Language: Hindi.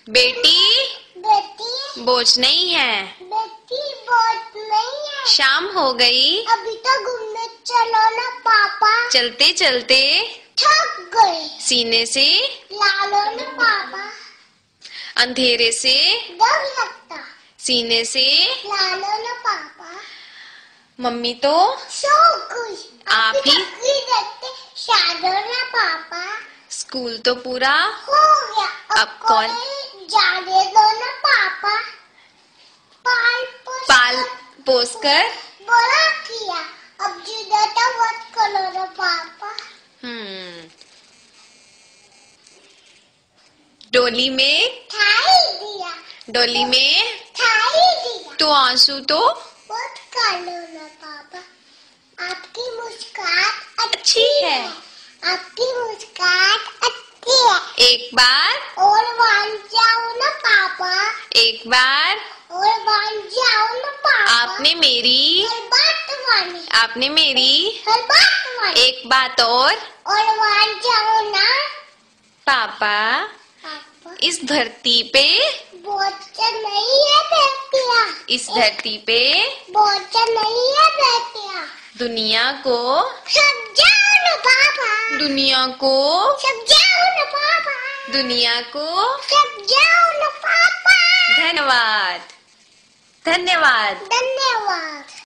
बेटी बेटी बोझ नहीं है। बेटी बहुत नहीं है। शाम हो गई, अभी तो घूमने चलो ना पापा। चलते चलते थक गए, सीने से ला लो ना पापा। अंधेरे से डर लगता, सीने से ला लो ना पापा। मम्मी तो सो गई, आप ही देखते शादो ना पापा। स्कूल तो पूरा हो गया, अब कौन जाने दो ना पापा। पाल पोस कर बड़ा किया, अब जुदा तो मत करो ना पापा। डोली में थाई दिया, डोली में थाई दिया, तो आंसू तो मत कालो ना पापा। आपकी मुस्कान अच्छी है। आपकी मुस्कान अच्छी है। एक बार और मान जाओ ना पापा। एक बार और मान जाओ ना पापा। आपने मेरी हर बात मानी, आपने मेरी हर बात मानी। एक बात और मान जाओ ना पापा। पापा। इस धरती पे बोझ नहीं है बेटिया, इस धरती पे बोझ नहीं है बेटिया। दुनिया को समझाओ ना पापा, दुनिया को समझाओ ना पापा, दुनिया को समझाओ ना पापा। धन्यवाद धन्यवाद। धन्यवाद।